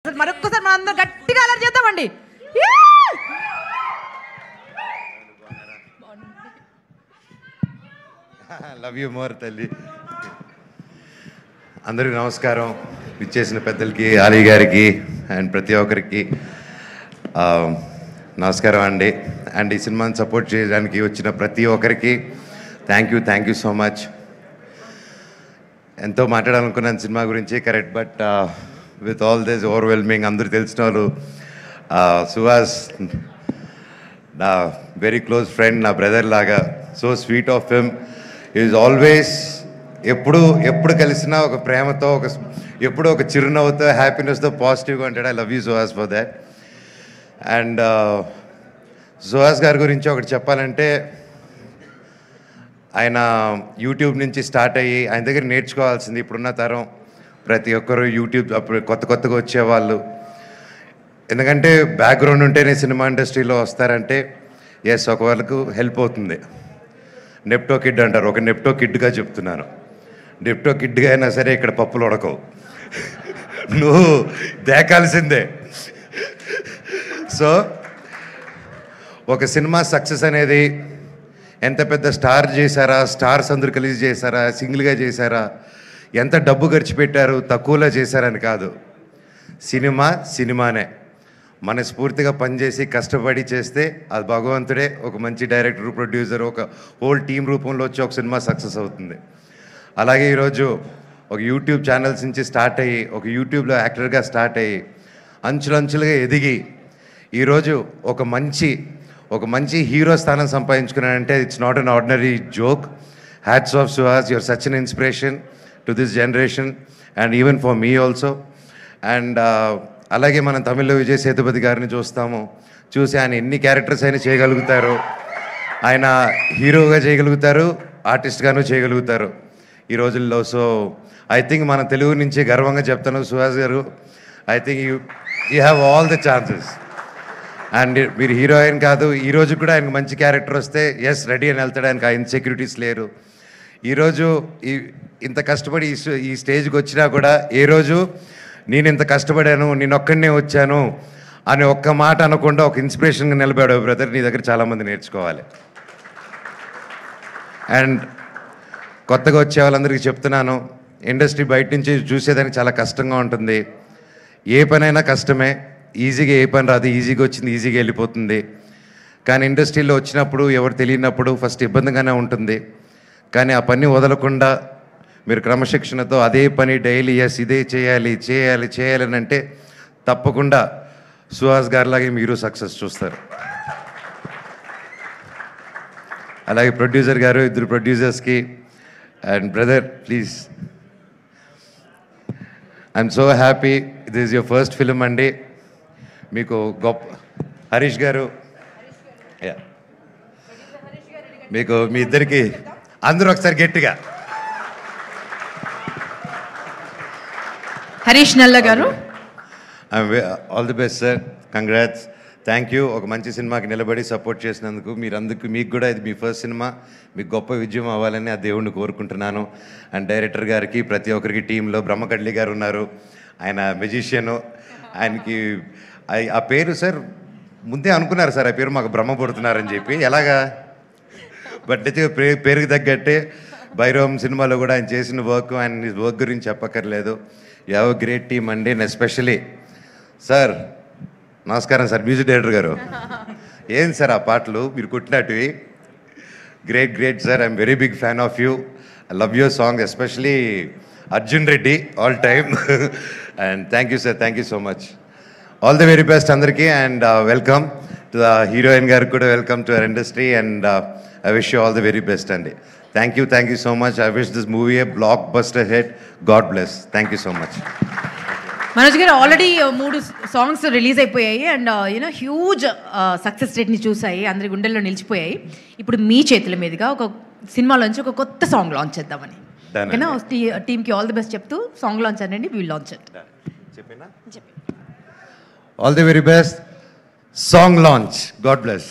మరొక్కసారి మనం అందరం గట్టిగా అలర్ట్ చేద్దామండి. లవ్ యూ మోర్ తల్లి. అందరికీ నమస్కారం. ఇచ్చేసిన పెద్దలకి, ఆలీ గారికి అండ్ ప్రతి ఒక్కరికి నమస్కారం అండి. అండ్ ఈ సినిమాని సపోర్ట్ చేయడానికి వచ్చిన ప్రతి ఒక్కరికి థ్యాంక్ యూ సో మచ్. ఎంతో మాట్లాడాలనుకున్నాను సినిమా గురించి, correct. But with all this overwhelming, అందరూ తెలిసిన వాళ్ళు, సుహాస్ నా వెరీ క్లోజ్ ఫ్రెండ్, నా బ్రదర్ లాగా, so sweet of him. Is always ఎప్పుడు కలిసినా ఒక ప్రేమతో, ఎప్పుడు ఒక చిరునవ్వుతో, హ్యాపీనెస్తో, పాజిటివ్గా ఉంటాడు. I love you Suhas for that. And Suhas గారి గురించి ఒకటి చెప్పాలంటే, ఆయన యూట్యూబ్ నుంచి స్టార్ట్ అయ్యి ఆయన దగ్గర నేర్చుకోవాల్సింది ఇప్పుడున్న తరం ప్రతి ఒక్కరు యూట్యూబ్ అప్పుడు కొత్తగా వచ్చేవాళ్ళు. ఎందుకంటే బ్యాక్గ్రౌండ్ ఉంటేనే సినిమా ఇండస్ట్రీలో వస్తారంటే ఎస్, ఒక వాళ్ళకు హెల్ప్ అవుతుంది. నెప్టో కిడ్ అంటారు, ఒక నెప్టో కిడ్గా చెప్తున్నాను. నెప్టో కిడ్గా అయినా సరే ఇక్కడ పప్పులు ఉడకవు, నువ్వు దేకాల్సిందే. సో ఒక సినిమా సక్సెస్ అనేది ఎంత పెద్ద స్టార్ చేశారా, స్టార్స్ అందరూ కలిసి చేశారా, సింగిల్గా చేశారా, ఎంత డబ్బు ఖర్చు పెట్టారు, తక్కువలో చేశారని కాదు. సినిమానే మనస్ఫూర్తిగా పనిచేసి కష్టపడి చేస్తే అది భగవంతుడే ఒక మంచి డైరెక్టర్, ప్రొడ్యూసర్, ఒక హోల్ టీం రూపంలో వచ్చి ఒక సినిమా సక్సెస్ అవుతుంది. అలాగే ఈరోజు ఒక యూట్యూబ్ ఛానల్స్ నుంచి స్టార్ట్ అయ్యి, ఒక యూట్యూబ్లో యాక్టర్గా స్టార్ట్ అయ్యి, అంచులంచులుగా ఎదిగి ఈరోజు ఒక మంచి హీరో స్థానం సంపాదించుకున్నానంటే it's not an ordinary joke. Hats off Suhas, your such an inspiration to this generation and even for me also. And అలాగే మనం తమిళ్లో విజయ్ సేతుపతి గారిని చూసి ఆయన ఎన్ని క్యారెక్టర్స్ అయినా చేయగలుగుతారు. ఆయన హీరోగా చేయగలుగుతారు, ఆర్టిస్ట్గాను చేయగలుగుతారు ఈ రోజుల్లో. సో ఐ థింక్ మన తెలుగు నుంచి గర్వంగా చెప్తాను, సుహాస్ గారు, I think you have all the chances. And మీరు హీరోయిన్ కాదు, ఈరోజు కూడా ఆయనకు మంచి క్యారెక్టర్ వస్తే ఎస్ రెడీ అని వెళ్తాడు. ఆయనకు ఆ ఇన్సెక్యూరిటీస్ లేరు. ఈరోజు ఇంత కష్టపడి ఈ స్టేజ్కి వచ్చినా కూడా ఏ రోజు నేను ఇంత కష్టపడాను, నేను ఒక్కడనే వచ్చాను అని ఒక్క మాట అనకుండా ఒక ఇన్స్పిరేషన్గా నిలబడావు బ్రదర్. నీ దగ్గర చాలామంది నేర్చుకోవాలి. అండ్ కొత్తగా వచ్చే వాళ్ళందరికీ చెప్తున్నాను, ఇండస్ట్రీ బయట నుంచి చూసేదానికి చాలా కష్టంగా ఉంటుంది. ఏ పనైనా కష్టమే, ఈజీగా ఏ పని రాదు, ఈజీగా వచ్చింది ఈజీగా వెళ్ళిపోతుంది. కానీ ఇండస్ట్రీలో వచ్చినప్పుడు ఎవరు తెలియనప్పుడు ఫస్ట్ ఇబ్బందిగానే ఉంటుంది. కానీ ఆ పని వదలకుండా మీరు క్రమశిక్షణతో అదే పని డైలీ ఎస్ ఇదే చేయాలి అని అంటే తప్పకుండా సుహాస్ గారిలాగే మీరు సక్సెస్ చూస్తారు. అలాగే ప్రొడ్యూసర్ గారు, ఇద్దరు ప్రొడ్యూసర్స్కి and brother please, I'm so happy. This is your first film అండి. మీకు గొప్ప హరీష్ గారు, మీకు మీ ఇద్దరికి అందరూ ఒకసారి గట్టిగా హరీష్ నల్ల గారు, all the best sir, congrats, thank you. ఒక మంచి సినిమాకి నిలబడి సపోర్ట్ చేసినందుకు మీకు కూడా ఇది మీ ఫస్ట్ సినిమా, మీకు గొప్ప విజయం అవ్వాలని ఆ దేవుణ్ణి కోరుకుంటున్నాను. అండ్ డైరెక్టర్ గారికి, ప్రతి ఒక్కరికి టీంలో బ్రహ్మకడ్లి గారు ఉన్నారు, ఆయన మెజిషియను. ఆయనకి ఆ పేరు సార్ ముందే అనుకున్నారు సార్, ఆ పేరు మాకు బ్రహ్మపడుతున్నారని చెప్పి, ఎలాగా బట్ అయితే పేరుకి తగ్గట్టే భైరవం సినిమాలో కూడా ఆయన చేసిన వర్క్ గురించి చెప్పక్కర్లేదు. You have a great team అండి. అండ్ ఎస్పెషలీ సార్, నమస్కారం సార్, మ్యూజిక్ డైరెక్టర్ గారు, ఏం సార్ ఆ పాటలు మీరు కుట్టినట్టువి, great sir. I'm very big fan of you. I love your song, especially Arjun Reddy all time. And thank you sir, thank you so much. All the very best అందరికీ. And welcome to the heroine గారికి కూడా, welcome to our industry. And I wish you all the very best అండి. Thank you so much. I wish this movie A block buster hit. God bless. Thank you so much. Manoj గారు, already 3 songs release అయిపోయాయి and huge success రేట్ని చూసాయి, అందరి గుండెల్లో నిలిచిపోయాయి. ఇప్పుడు మీ చేతుల మీదుగా ఒక సినిమాలోంచి ఒక కొత్త సాంగ్ లాంచ్ చేద్దామని, ఓకేనా? టీమ్కి ఆల్ ది బెస్ట్ చెప్తూ సాంగ్ లాంచ్ అనండి. Will launch it. All the very best. Song launch. God bless.